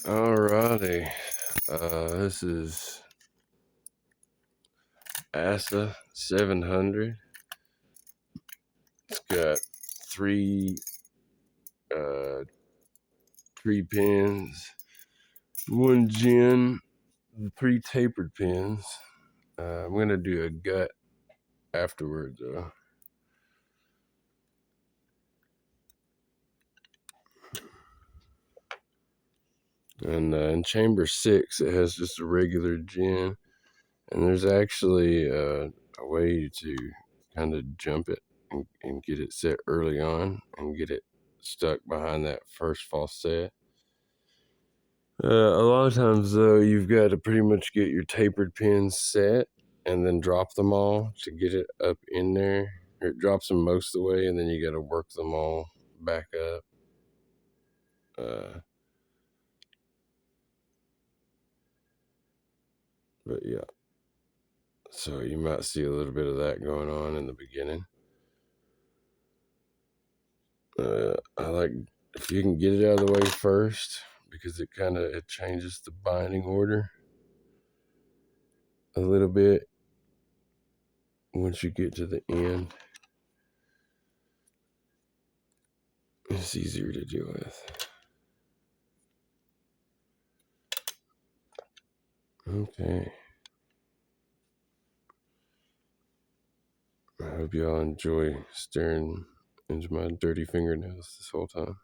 Alrighty, this is ASSA 700. It's got three pins, one gin, three tapered pins. I'm gonna do a gut afterwards though. And in chamber 6, it has just a regular gin, and there's actually a way to kind of jump it and get it set early on and get it stuck behind that first falset. A lot of times though, you've got to pretty much get your tapered pins set and then drop them all to get it up in there. Or it drops them most of the way, and then you got to work them all back up. But yeah, so you might see a little bit of that going on in the beginning. I like if you can get it out of the way first, because it changes the binding order a little bit once you get to the end. It's easier to deal with. Okay. I hope y'all enjoy staring into my dirty fingernails this whole time.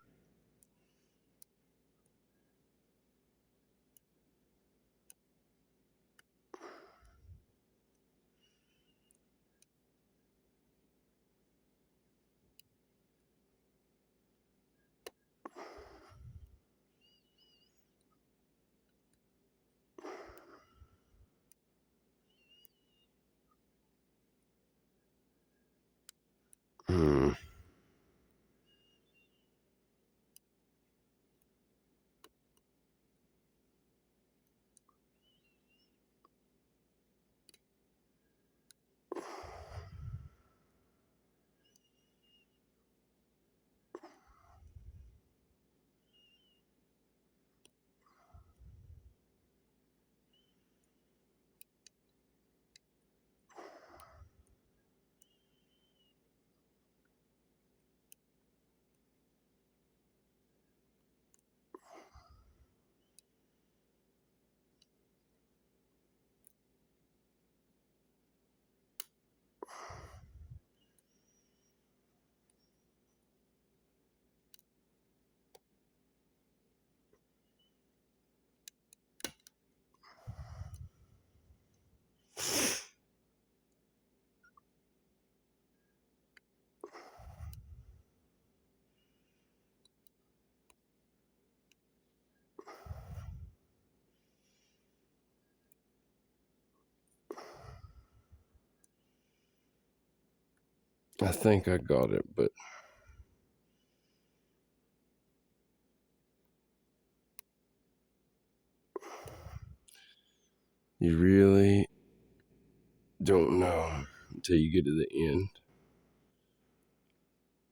I think I got it, but you really don't know until you get to the end.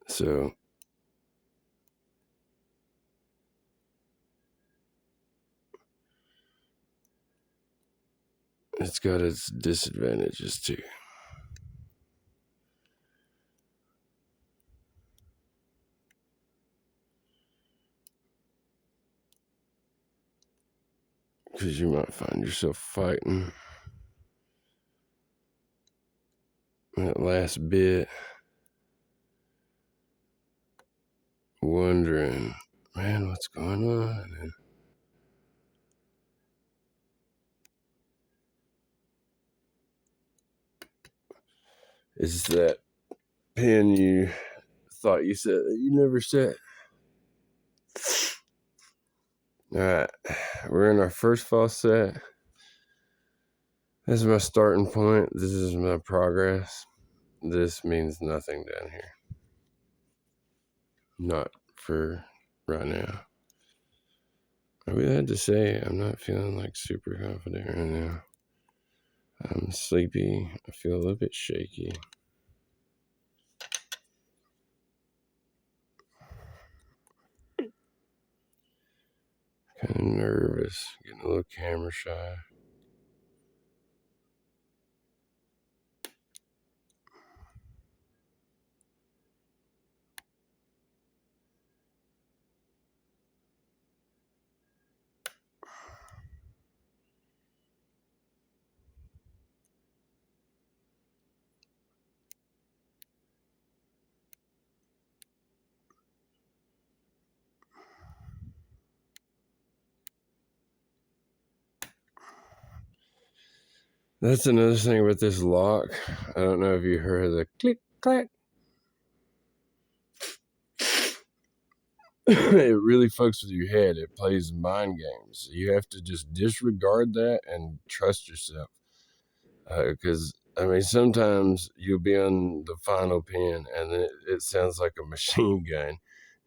So it's got its disadvantages too. Because you might find yourself fighting that last bit, wondering, man, what's going on? And is that pin you thought you set that you never set? Alright, we're in our first falset. This is my starting point. This is my progress. This means nothing down here. Not for right now. I really had to say, I'm not feeling like super confident right now. I'm sleepy. I feel a little bit shaky. Kind of nervous, getting a little camera shy. That's another thing with this lock. I don't know if you heard the click, clack. It really fucks with your head. It plays mind games. You have to just disregard that and trust yourself. Because, I mean, sometimes you'll be on the final pin and then it sounds like a machine gun.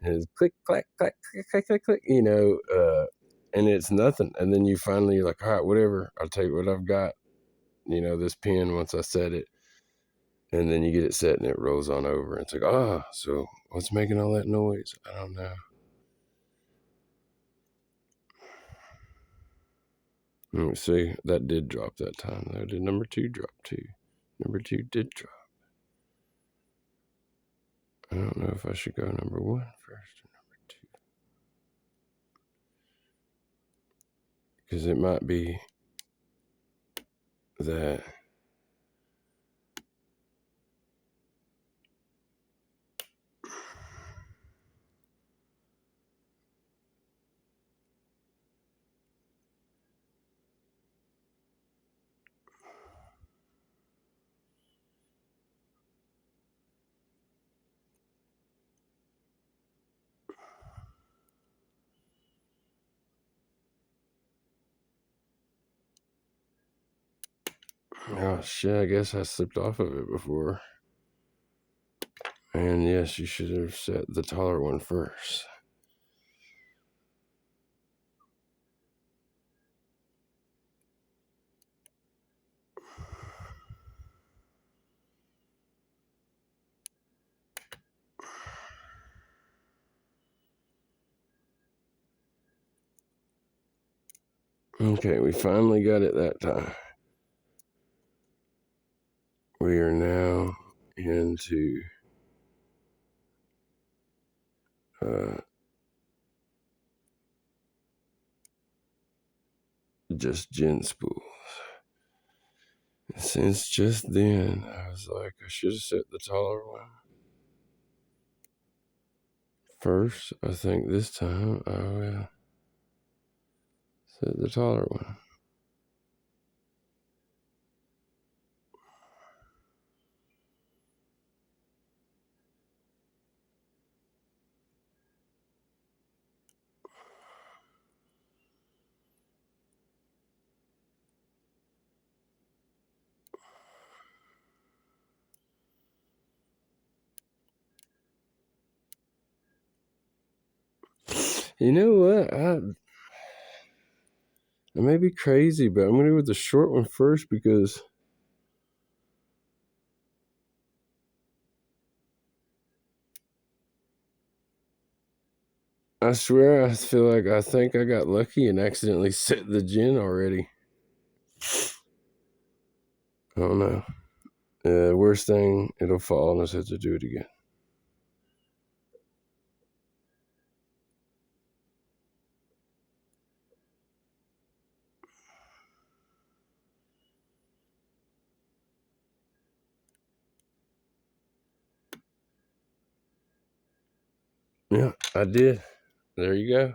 And it's click, clack, clack, click, click, click, click, and it's nothing. And then you're like, all right, whatever. I'll take what I've got, this pin once I set it. And then you get it set and it rolls on over. It's like, so what's making all that noise? I don't know. Let me see. That did drop that time, though. Did number 2 drop too? Number 2 did drop. I don't know if I should go number 1 first or number 2. Because it might be that. Oh shit, I guess I slipped off of it before. And yes, you should have set the taller one first. Okay, we finally got it that time. We are now into just gin spools. Since just then, I was like, I should have set the taller one first. I think this time I will set the taller one. You know what? I may be crazy, but I'm going to go with the short one first because I swear I think I got lucky and accidentally set the gin already. I don't know. Worst thing, it'll fall and I have to do it again. Yeah, I did. There you go.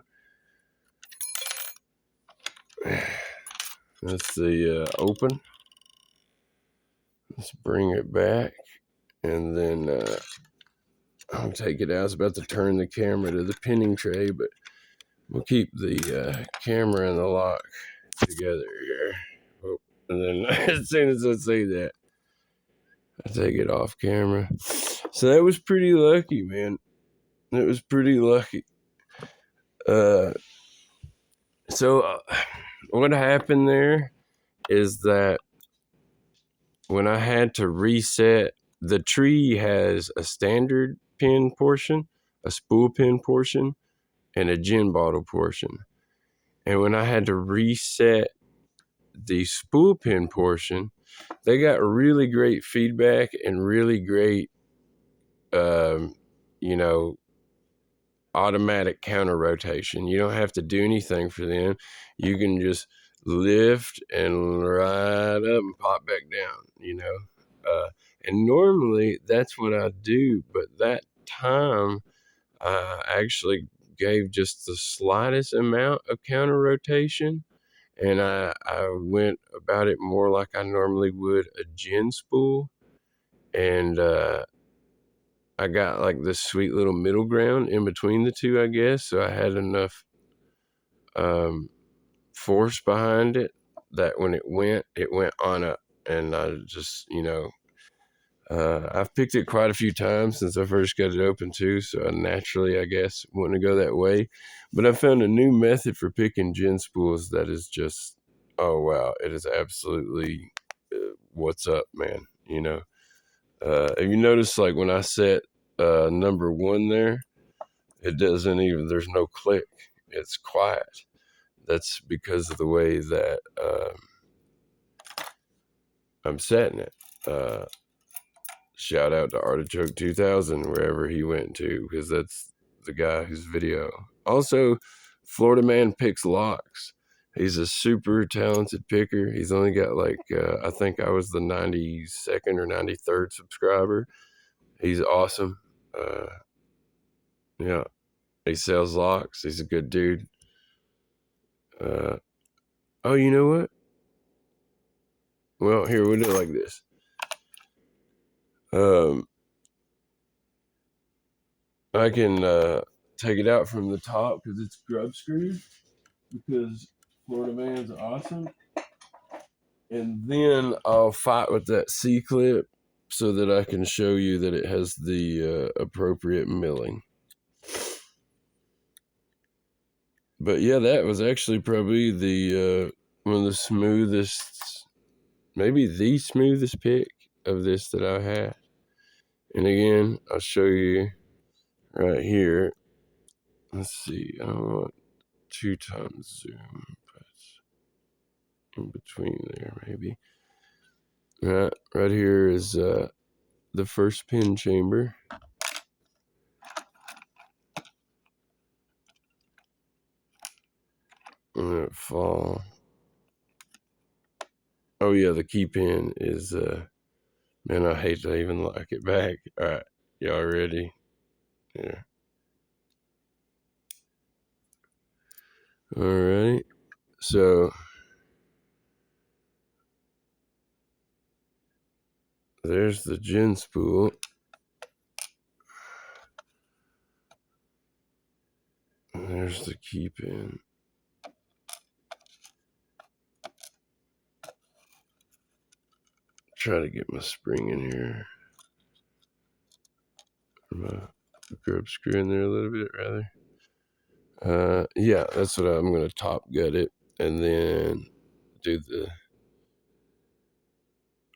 That's the open. Let's bring it back. And then I'll take it out. I was about to turn the camera to the pinning tray, but we'll keep the camera and the lock together here. Oh, and then as soon as I say that, I take it off camera. So that was pretty lucky, man. It was pretty lucky. So what happened there is that when I had to reset, the tree has a standard pin portion, a spool pin portion, and a gin bottle portion. And when I had to reset the spool pin portion, they got really great feedback and really great, you know, automatic counter rotation. You don't have to do anything for them. You can just lift and ride up and pop back down, you know. And normally that's what I do, but that time I actually gave just the slightest amount of counter rotation, and I went about it more like I normally would a gin spool, and I got like this sweet little middle ground in between the two, I guess. So I had enough force behind it that when it went on up, and I just, you know, I've picked it quite a few times since I first got it open too, so I naturally, I guess, want to go that way. But I found a new method for picking gin spools that is just, oh wow, it is absolutely what's up, man. You know, have you noticed like when I set number one there, it doesn't even, there's no click, it's quiet. That's because of the way that I'm setting it. Shout out to Artichoke 2000, wherever he went to, because that's the guy whose video. Also, Florida Man Picks Locks. He's a super talented picker. He's only got like, I think I was the 92nd or 93rd subscriber. He's awesome. Yeah, he sells locks. He's a good dude. Oh, you know what? Well, here, we'll do it like this. I can take it out from the top because it's grub screwed, because Florida Man's awesome. And then I'll fight with that C-clip so that I can show you that it has the appropriate milling. But yeah, that was actually probably the one of the smoothest, maybe the smoothest pick of this that I had. And again, I'll show you right here. Let's see, I don't want 2 times zoom, but in between there maybe. Right here is the first pin chamber. I'm gonna fall. Oh yeah, the key pin is man, I hate to even lock it back. Alright, y'all ready? Yeah. Alright. So there's the gin spool. There's the key pin. Try to get my spring in here. My grub screw in there a little bit rather. Yeah, that's what I'm gonna top gut it and then do the,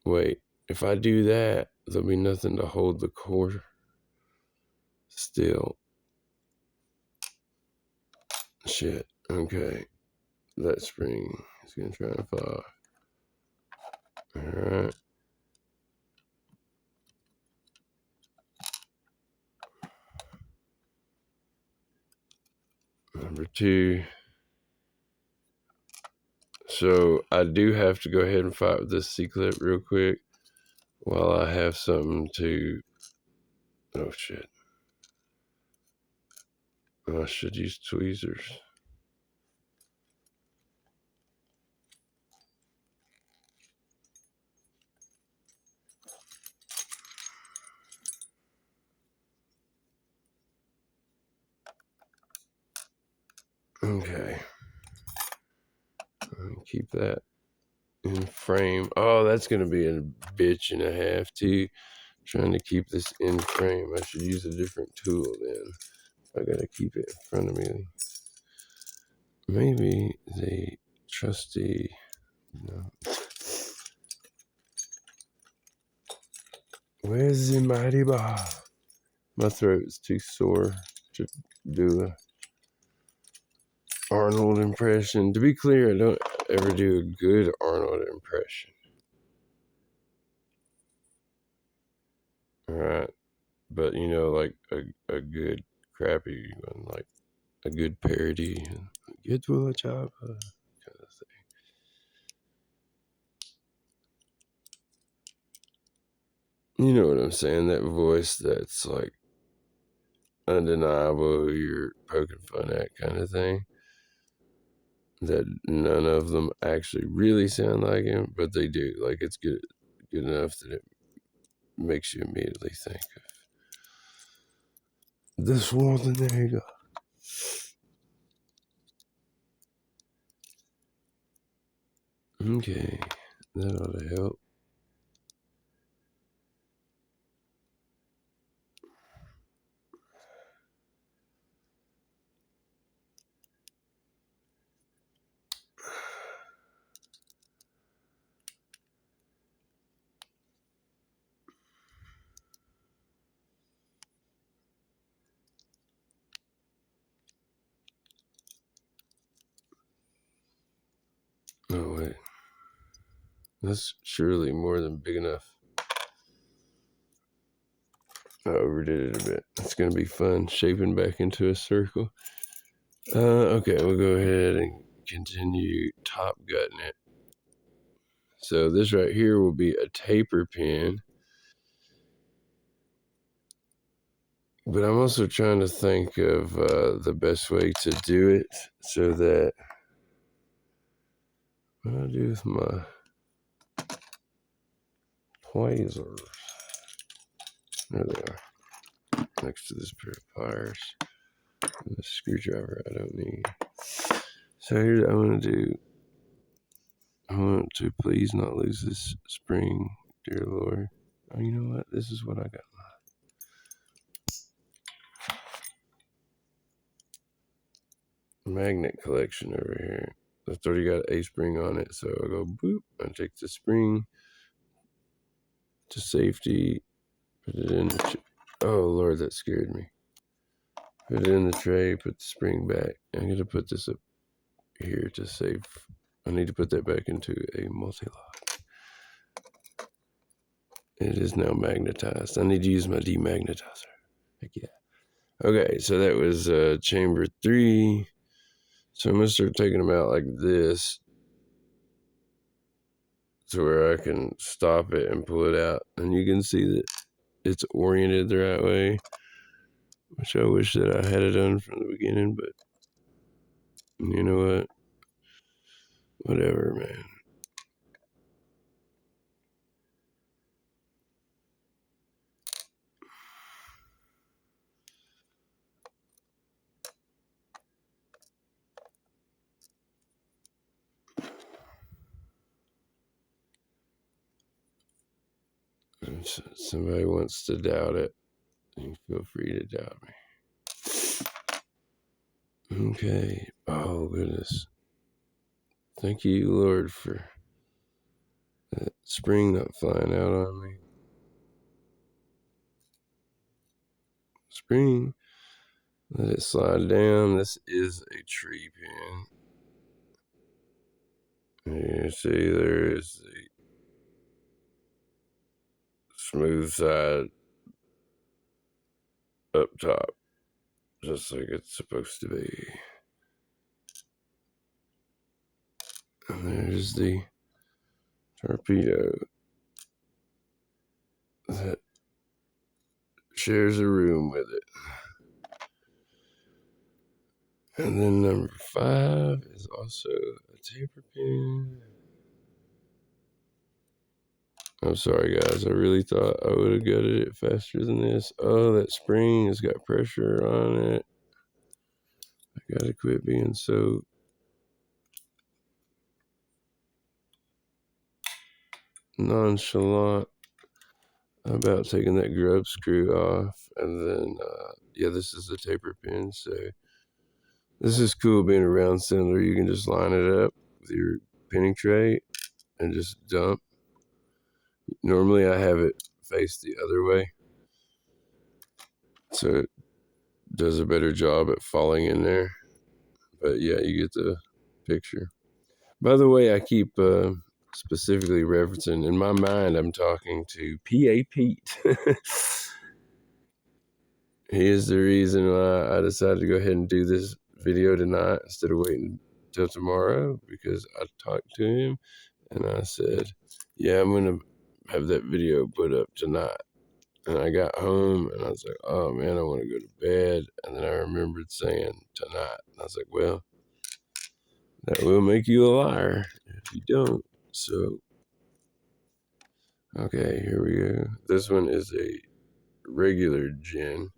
wait, if I do that, there'll be nothing to hold the core still. Shit. Okay. That spring is gonna try to fall. Alright. Number 2. So I do have to go ahead and fight with this C-clip real quick while I have something to, oh shit. I should use tweezers. Okay. Keep that in frame. Oh, that's gonna be a bitch and a half too. Trying to keep this in frame. I should use a different tool then. I gotta keep it in front of me. Maybe the trusty, no. Where's the mighty bar? My throat is too sore to do Arnold impression. To be clear, I don't ever do a good Arnold impression. Alright. But, you know, like a good crappy one, like a good parody. Get to a job. Kind of thing. You know what I'm saying? That voice that's like undeniable, who you're poking fun at kind of thing. That none of them actually really sound like him, but they do. Like it's good enough that it makes you immediately think of this one. And there you go. Okay, that ought to help. Oh wait, that's surely more than big enough. I overdid it a bit. It's gonna be fun shaping back into a circle. Okay, we'll go ahead and continue top gutting it. So this right here will be a taper pin. But I'm also trying to think of the best way to do it so that what do I do with my tweezers? There they are, next to this pair of pliers. And the screwdriver I don't need. So here's what I'm going to do. I want to please not lose this spring, dear Lord. Oh, you know what? This is what I got. Magnet collection over here. That's already got a spring on it, so I go boop. I take the spring to safety, put it in the oh Lord, that scared me. Put it in the tray, put the spring back. I'm going to put this up here to save. I need to put that back into a multi-lock. It is now magnetized. I need to use my demagnetizer. Heck yeah. Okay, so that was chamber 3. So I'm going to start taking them out like this to where I can stop it and pull it out. And you can see that it's oriented the right way, which I wish that I had it done from the beginning, but you know what? Whatever, man. If somebody wants to doubt it, you feel free to doubt me. Okay. Oh, goodness. Thank you, Lord, for that spring not flying out on me. Spring. Let it slide down. This is a tree pin. You see, there is the smooth side up top, just like it's supposed to be. And there's the torpedo that shares a room with it. And then number 5 is also a taper pin. I'm sorry, guys. I really thought I would have gutted it faster than this. Oh, that spring has got pressure on it. I gotta quit being so nonchalant about taking that grub screw off. And then, yeah, this is the taper pin. So this is cool being a round cylinder. You can just line it up with your pinning tray and just dump. Normally I have it face the other way, so it does a better job at falling in there. But yeah, you get the picture. By the way, I keep specifically referencing, in my mind, I'm talking to P.A. Pete. He is the reason why I decided to go ahead and do this video tonight instead of waiting till tomorrow, because I talked to him and I said, yeah, I'm going to have that video put up tonight. And I got home and I was like, oh man, I want to go to bed. And then I remembered saying tonight. And I was like, well, that will make you a liar if you don't. So, okay, here we go. This one is a regular gin.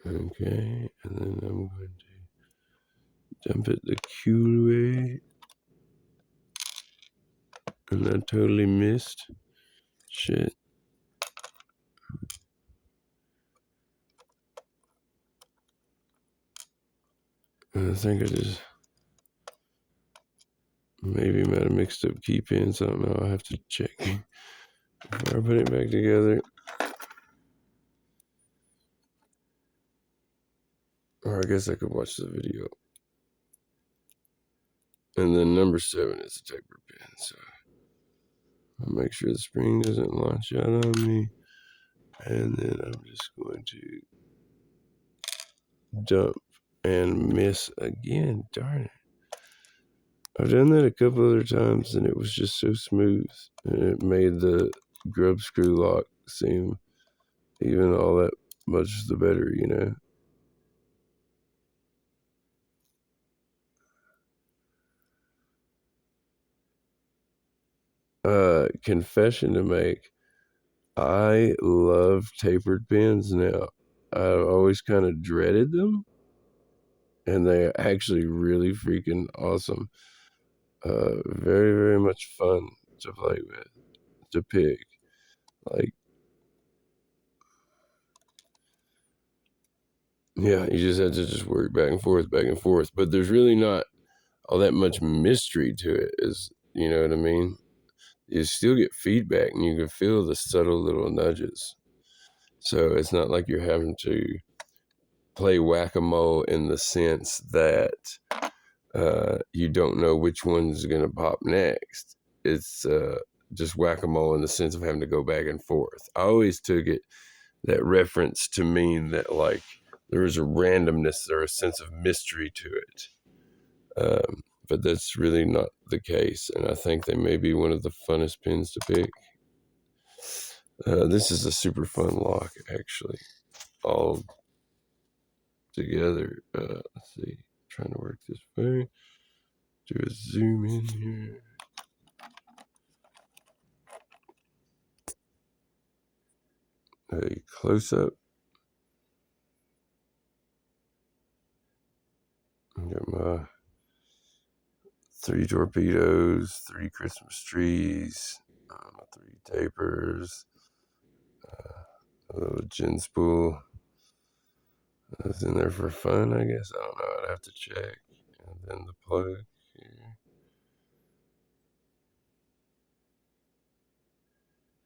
Okay, and then I'm going to dump it the cool way. And I totally missed. Shit. I think I just maybe might have mixed up key pins. I don't know. I'll have to check before I put it back together. Or I guess I could watch the video. And then number 7 is a taper pin. So I'll make sure the spring doesn't launch out on me. And then I'm just going to dump and miss again. Darn it. I've done that a couple other times and it was just so smooth. And it made the grub screw lock seem even all that much the better, you know. Confession to make. I love tapered pins now. I've always kind of dreaded them, and they're actually really freaking awesome. Very, very much fun to play with, to pick. Like, yeah, you just have to just work back and forth, back and forth. But there's really not all that much mystery to it, is, you know what I mean? You still get feedback and you can feel the subtle little nudges. So it's not like you're having to play whack-a-mole in the sense that you don't know which one's going to pop next. It's just whack-a-mole in the sense of having to go back and forth. I always took it, that reference, to mean that like there was a randomness or a sense of mystery to it. But that's really not the case. And I think they may be one of the funnest pins to pick. This is a super fun lock, actually, all together. Let's see, trying to work this way. Do a zoom in here. A close up. Got my 3 torpedoes, 3 Christmas trees, 3 tapers, a little gin spool. That's in there for fun, I guess. I don't know. I'd have to check. And then the plug here.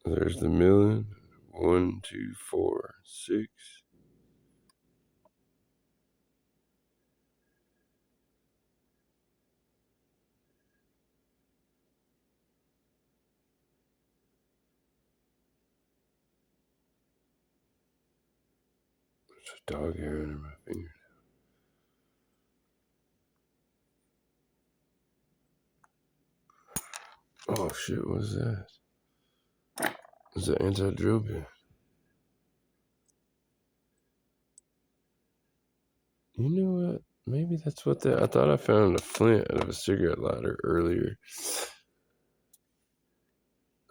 There's the milling. 1, 2, 4, 6. There's a dog hair under my finger. Oh shit, what's that? It's an anti-drill bit. You know what? Maybe that's what that. I thought I found a flint out of a cigarette lighter earlier.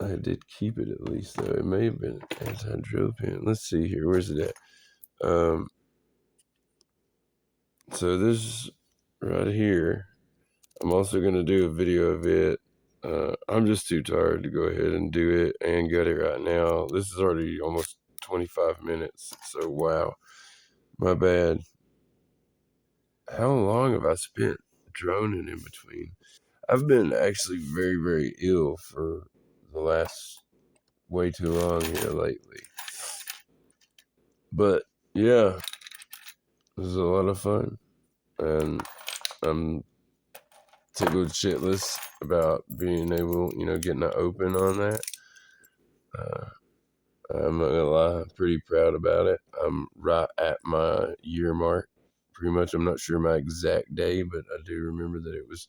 I did keep it at least, though. It may have been an anti-drill pin. Let's see here. Where's it at? So this right here, I'm also going to do a video of it. I'm just too tired to go ahead and do it and get it right now. This is already almost 25 minutes. So, wow. My bad. How long have I spent droning in between? I've been actually very, very ill for the last way too long here lately. But yeah, this is a lot of fun, and I'm tickled shitless about being able, getting an open on that. I'm not gonna lie, I'm pretty proud about it. I'm right at my year mark, pretty much. I'm not sure my exact day, but I do remember that it was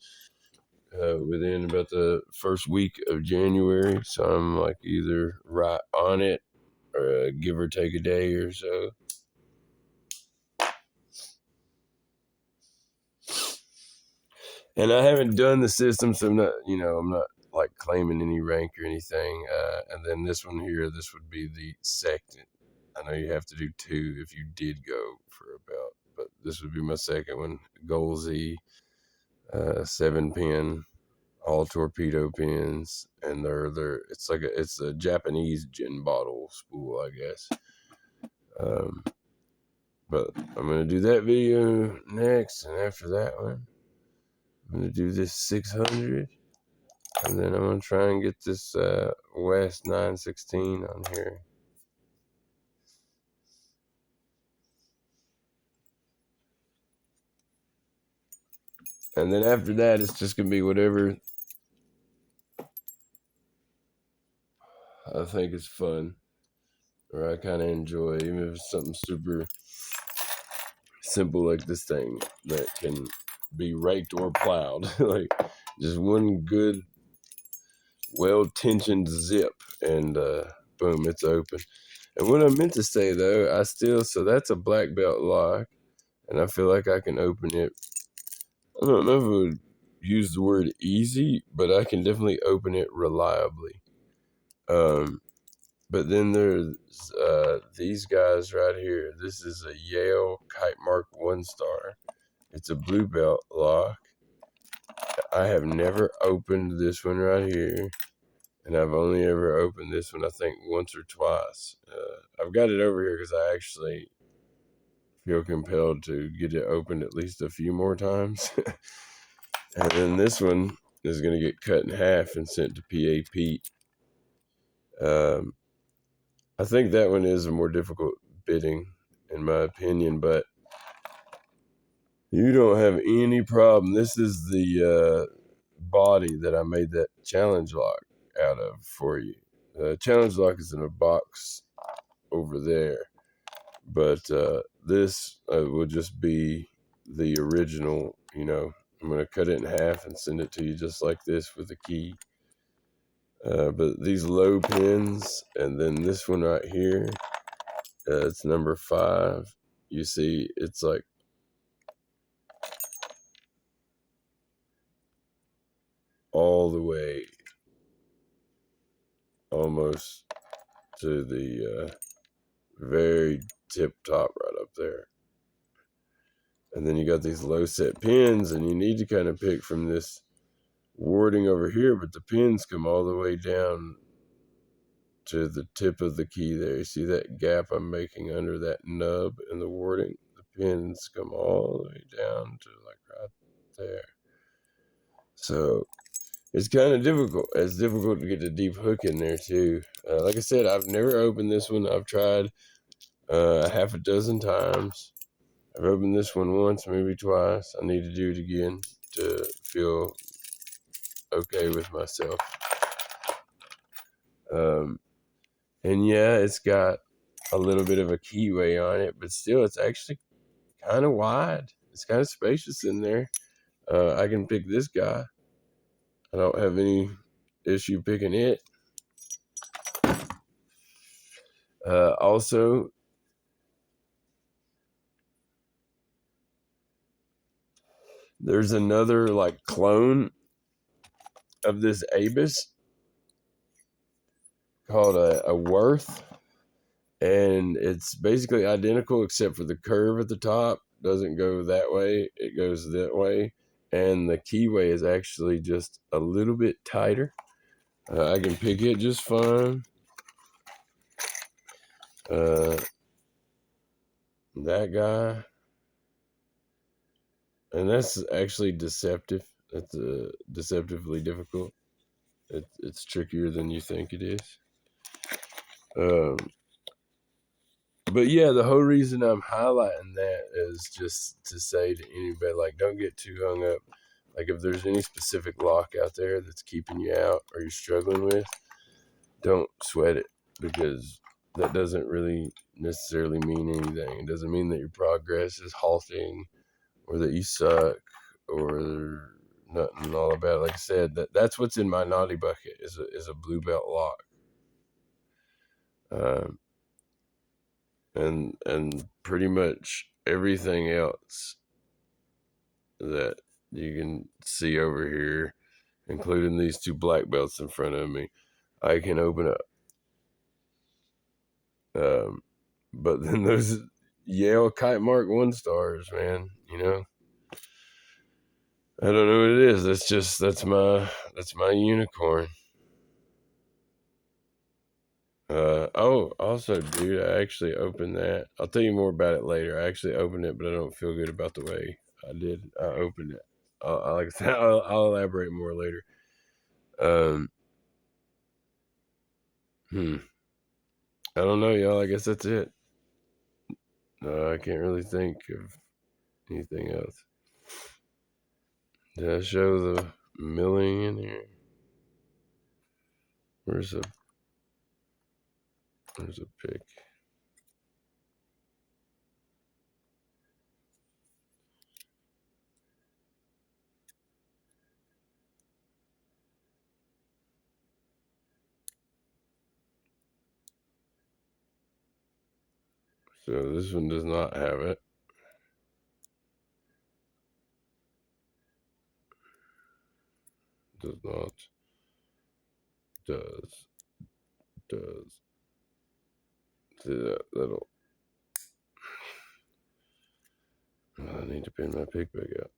within about the first week of January. So I'm like either right on it or give or take a day or so. And I haven't done the system, so I'm not like claiming any rank or anything. And then this one here, this would be the second. I know you have to do 2 if you did go for a belt, but this would be my second one. Goal Z, 7-pin, all torpedo pins, and it's a Japanese gin bottle spool, I guess. But I'm gonna do that video next, and after that one, I'm gonna do this 600. And then I'm going to try and get this West 916 on here. And then after that, it's just going to be whatever I think is fun or I kind of enjoy, even if it's something super simple like this thing that can be raked or plowed. Like just one good, well-tensioned zip, and boom, it's open. And what I meant to say, though, so that's a black belt lock, and I feel like I can open it. I don't know if I would use the word easy, but I can definitely open it reliably. But then there's these guys right here. This is a Yale Kite Mark 1-star. It's a blue belt lock. I have never opened this one right here, and I've only ever opened this one, I think, once or twice. I've got it over here because I actually feel compelled to get it opened at least a few more times. And then this one is going to get cut in half and sent to PA Pete. I think that one is a more difficult bidding, in my opinion, but you don't have any problem. This is the body that I made that challenge lock out of for you. The challenge lock is in a box over there, but this will just be the original. I'm going to cut it in half and send it to you just like this with a key. But these low pins, and then this one right here, it's number 5. You see, it's like all the way almost to the very tip top right up there. And then you got these low set pins, and you need to kind of pick from this warding over here, but the pins come all the way down to the tip of the key there. You see that gap I'm making under that nub in the warding? The pins come all the way down to like right there. So it's kind of difficult. It's difficult to get a deep hook in there too. Like I said, I've never opened this one. I've tried a half a dozen times. I've opened this one once, maybe twice. I need to do it again to feel okay with myself. And yeah, it's got a little bit of a keyway on it, but still, it's actually kind of wide. It's kind of spacious in there. I can pick this guy. I don't have any issue picking it. Also, there's another like clone of this Abus called a Worth, and it's basically identical except for the curve at the top doesn't go that way, it goes that way, and the keyway is actually just a little bit tighter. I can pick it just fine. That guy, and that's actually deceptive. That's deceptively difficult. It's trickier than you think it is. Um, but yeah, the whole reason I'm highlighting that is just to say to anybody, like, don't get too hung up. Like, if there's any specific lock out there that's keeping you out or you're struggling with, don't sweat it, because that doesn't really necessarily mean anything. It doesn't mean that your progress is halting or that you suck or nothing all about it. Like I said, that's what's in my naughty bucket is a blue belt lock. Um, and pretty much everything else that you can see over here, including these two black belts in front of me, I can open up. But then those Yale Kite Mark 1 stars, man, I don't know what it is. That's my unicorn. Also, dude, I actually opened that. I'll tell you more about it later. I actually opened it, but I don't feel good about the way I did. I opened it. Like I said, I'll elaborate more later. Um, I don't know, y'all. I guess that's it. I can't really think of anything else. Did I show the milling in here? Where's a pick? So this one does not have it. Does not. Does. See that little. I need to pin my pick back up.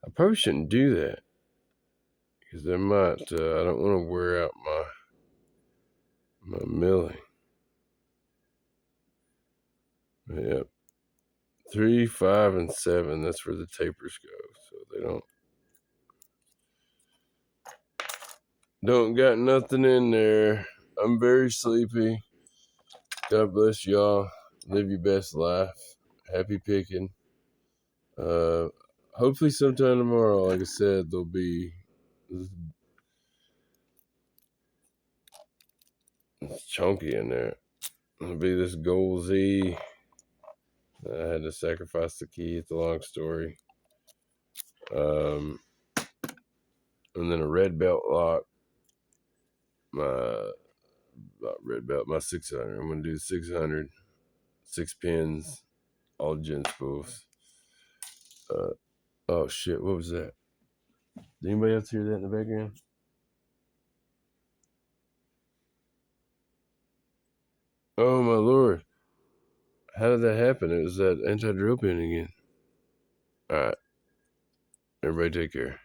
I probably shouldn't do that, because I might. I don't want to wear out my milling. Yep. 3, 5, and 7. That's where the tapers go. So they don't got nothing in there. I'm very sleepy. God bless y'all. Live your best life. Happy picking. Hopefully sometime tomorrow, like I said, there'll be it's chunky in there. There'll be this gold Z. I had to sacrifice the key. It's a long story. And then a red belt lock. My not red belt. My 600. I'm gonna do 600. 6 pins. All gin spoofs. Oh shit! What was that? Did anybody else hear that in the background? Oh my lord! How did that happen? It was that anti-drill pin again. All right. Everybody take care.